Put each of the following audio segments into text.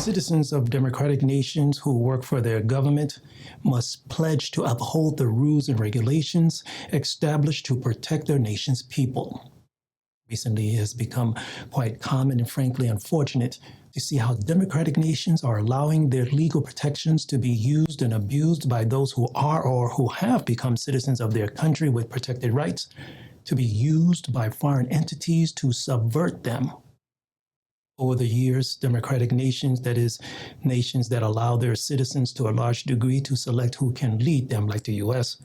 citizens of democratic nations who work for their government must pledge to uphold the rules and regulations established to protect their nation's people. Recently, it has become quite common and frankly unfortunate to see how democratic nations are allowing their legal protections to be used and abused by those who are or who have become citizens of their country with protected rights, to be used by foreign entities to subvert them. Over the years, democratic nations, that is, nations that allow their citizens to a large degree to select who can lead them, like the US,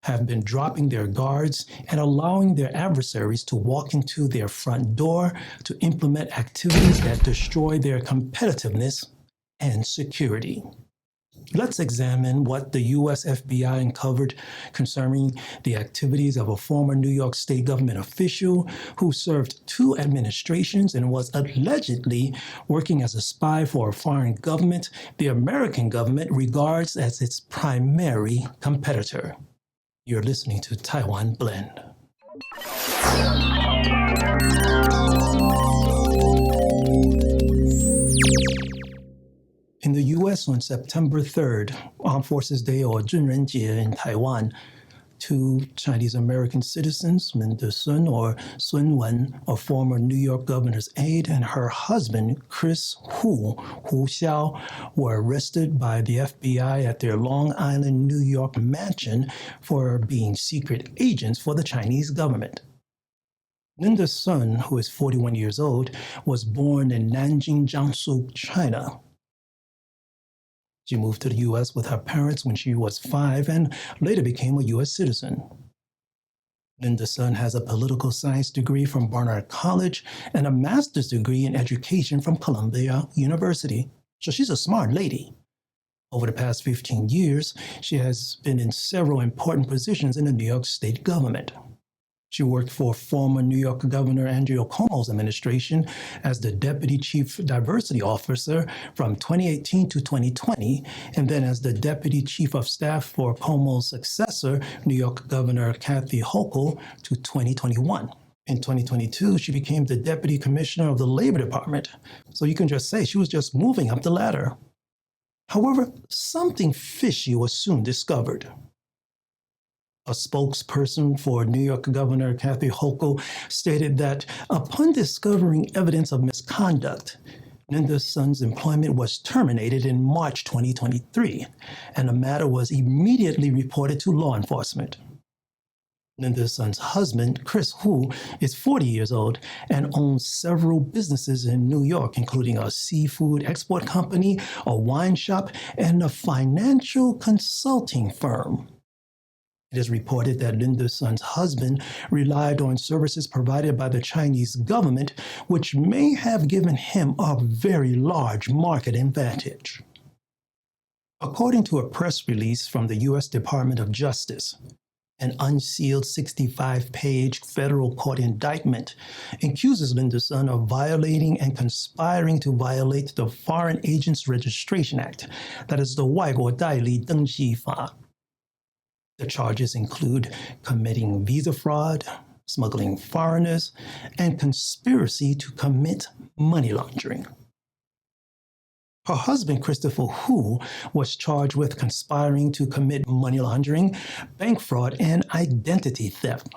have been dropping their guards and allowing their adversaries to walk into their front door to implement activities that destroy their competitiveness and security. Let's examine what the US FBI uncovered concerning the activities of a former New York State government official who served 2 administrations and was allegedly working as a spy for a foreign government the American government regards as its primary competitor. You're listening to Taiwan Blend. In the U.S. on September 3rd, Armed Forces Day or 军人节 in Taiwan, 2 Chinese-American citizens, Linda Sun or Sun Wen, a former New York governor's aide, and her husband, Chris Hu Xiao, were arrested by the FBI at their Long Island, New York mansion for being secret agents for the Chinese government. Linda Sun, who is 41 years old, was born in Nanjing, Jiangsu, China. She moved to the U.S. with her parents when she was 5 and later became a U.S. citizen. Linda Sun has a political science degree from Barnard College and a master's degree in education from Columbia University. So she's a smart lady. Over the past 15 years, she has been in several important positions in the New York State government. She worked for former New York Governor Andrew Cuomo's administration as the Deputy Chief Diversity Officer from 2018 to 2020, and then as the Deputy Chief of Staff for Cuomo's successor, New York Governor Kathy Hochul, to 2021. In 2022, she became the Deputy Commissioner of the Labor Department. So you can just say she was just moving up the ladder. However, something fishy was soon discovered. A spokesperson for New York Governor Kathy Hochul stated that upon discovering evidence of misconduct, Linda Sun's employment was terminated in March 2023, and the matter was immediately reported to law enforcement. Linda Sun's husband, Chris Hu, is 40 years old and owns several businesses in New York, including a seafood export company, a wine shop, and a financial consulting firm. It is reported that Linda Sun's husband relied on services provided by the Chinese government, which may have given him a very large market advantage. According to a press release from the U.S. Department of Justice, an unsealed 65-page federal court indictment accuses Linda Sun of violating and conspiring to violate the Foreign Agents Registration Act, that is the 外国代理登记法. The charges include committing visa fraud, smuggling foreigners, and conspiracy to commit money laundering. Her husband, Christopher Hu, was charged with conspiring to commit money laundering, bank fraud, and identity theft.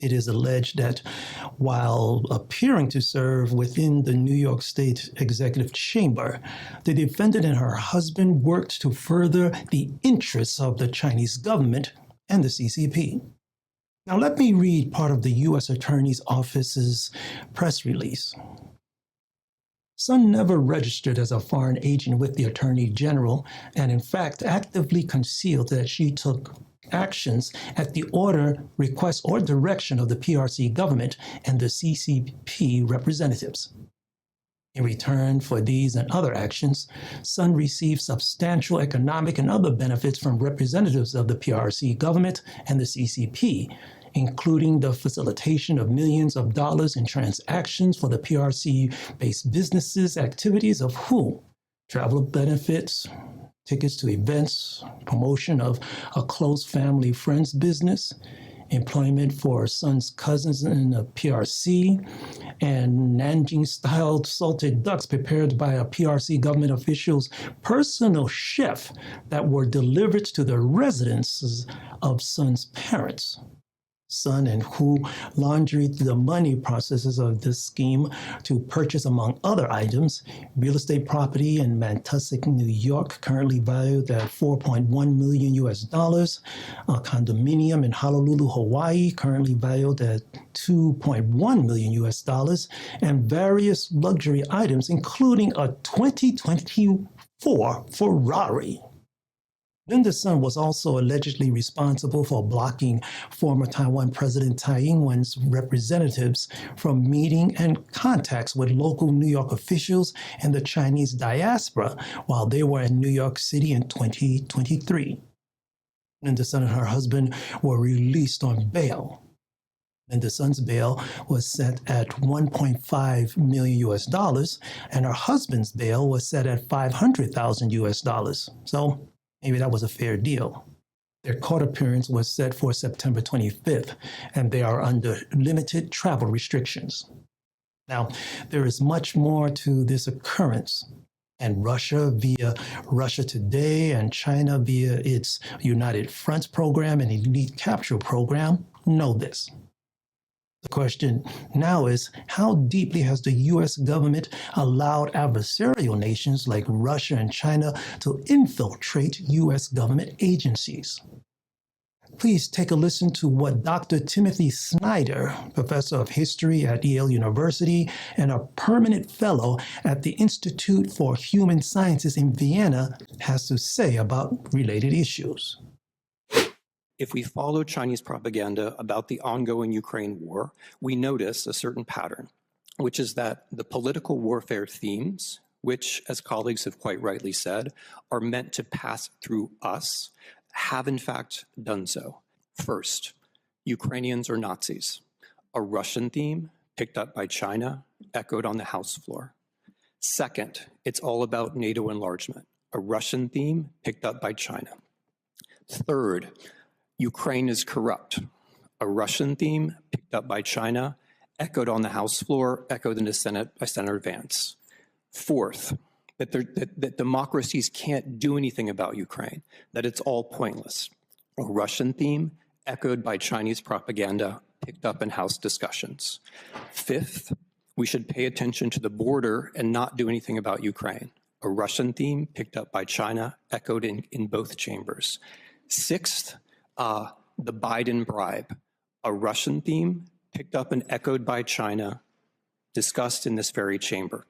It is alleged that while appearing to serve within the New York State Executive Chamber, the defendant and her husband worked to further the interests of the Chinese government and the CCP. Now let me read part of the U.S. Attorney's Office's press release. Sun never registered as a foreign agent with the Attorney General and in fact actively concealed that she took actions at the order, request, or direction of the PRC government and the CCP representatives. In return for these and other actions, Sun received substantial economic and other benefits from representatives of the PRC government and the CCP, including the facilitation of millions of dollars in transactions for the PRC-based businesses' activities of who? Travel benefits, tickets to events, promotion of a close family friend's business, employment for her son's cousins in a PRC, and Nanjing-style salted ducks prepared by a PRC government official's personal chef that were delivered to the residences of son's parents. Son and who laundered the money processes of this scheme to purchase, among other items, real estate property in Mantussec, New York, currently valued at $4.1 million US, a condominium in Honolulu, Hawaii, currently valued at $2.1 million US, and various luxury items, including a 2024 Ferrari. Linda's son was also allegedly responsible for blocking former Taiwan President Tsai Ing-wen's representatives from meeting and contacts with local New York officials and the Chinese diaspora while they were in New York City in 2023. Linda's son and her husband were released on bail. Linda's son's bail was set at $1.5 million US, and her husband's bail was set at $500,000 US. So maybe that was a fair deal. Their court appearance was set for September 25th, and they are under limited travel restrictions. Now, there is much more to this occurrence, and Russia via Russia Today and China via its United Fronts program and Elite Capture program know this. The question now is, how deeply has the U.S. government allowed adversarial nations like Russia and China to infiltrate U.S. government agencies? Please take a listen to what Dr. Timothy Snyder, professor of history at Yale University and a permanent fellow at the Institute for Human Sciences in Vienna, has to say about related issues. If we follow Chinese propaganda about the ongoing Ukraine war, we notice a certain pattern, which is that the political warfare themes, which, as colleagues have quite rightly said, are meant to pass through us, have in fact done so. First, Ukrainians are Nazis, a Russian theme picked up by China, echoed on the House floor. Second, it's all about NATO enlargement, a Russian theme picked up by China. Third, Ukraine is corrupt, a Russian theme picked up by China, echoed on the House floor, echoed in the Senate by Senator Vance. Fourth, that democracies can't do anything about Ukraine, that it's all pointless, a Russian theme echoed by Chinese propaganda, picked up in House discussions. Fifth, we should pay attention to the border and not do anything about Ukraine, a Russian theme picked up by China, echoed in both chambers. Sixth, the Biden bribe, a Russian theme picked up and echoed by China, discussed in this very chamber.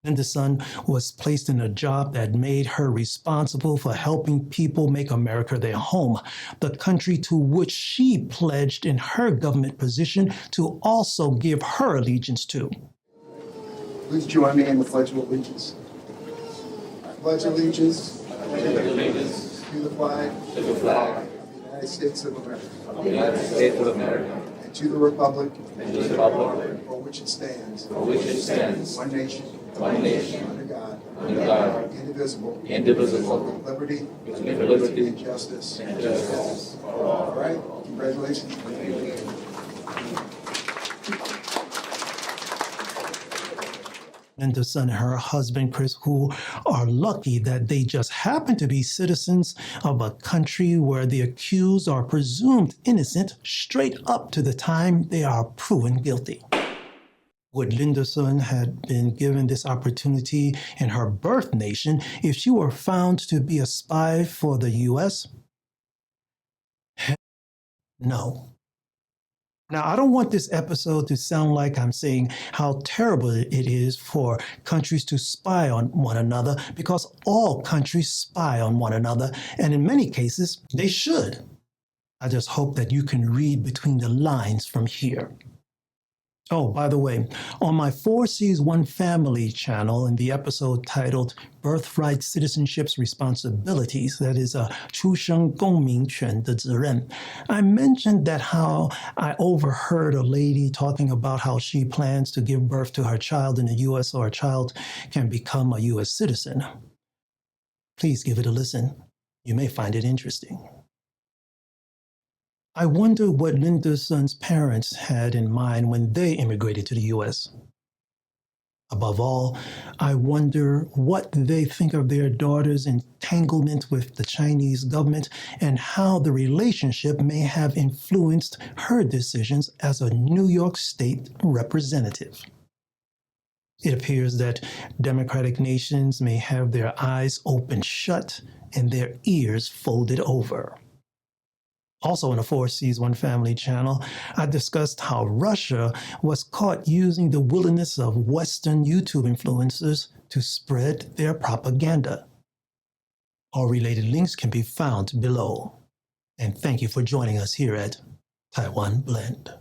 Linda's son was placed in a job that made her responsible for helping people make America their home, the country to which she pledged in her government position to also give her allegiance to. Please join me in the Pledge of Allegiance. I pledge allegiance to the flag of the United States of America, and to the republic for which it stands, one nation, under God, indivisible, with liberty and justice. All right, congratulations. Linda's son and her husband, Chris, who are lucky that they just happen to be citizens of a country where the accused are presumed innocent straight up to the time they are proven guilty. Would Linda's son had been given this opportunity in her birth nation if she were found to be a spy for the U.S.? No. Now, I don't want this episode to sound like I'm saying how terrible it is for countries to spy on one another, because all countries spy on one another, and in many cases, they should. I just hope that you can read between the lines from here. Oh, by the way, on my 4Cs One Family channel, in the episode titled Birthright Citizenship's Responsibilities, that is 出生公民权的责任, I mentioned that how I overheard a lady talking about how she plans to give birth to her child in the U.S. so her child can become a U.S. citizen. Please give it a listen. You may find it interesting. I wonder what Linda's son's parents had in mind when they immigrated to the US. Above all, I wonder what they think of their daughter's entanglement with the Chinese government and how the relationship may have influenced her decisions as a New York State representative. It appears that democratic nations may have their eyes open shut and their ears folded over. Also on the 4Cs One Family channel, I discussed how Russia was caught using the willingness of Western YouTube influencers to spread their propaganda. All related links can be found below. And thank you for joining us here at Taiwan Blend.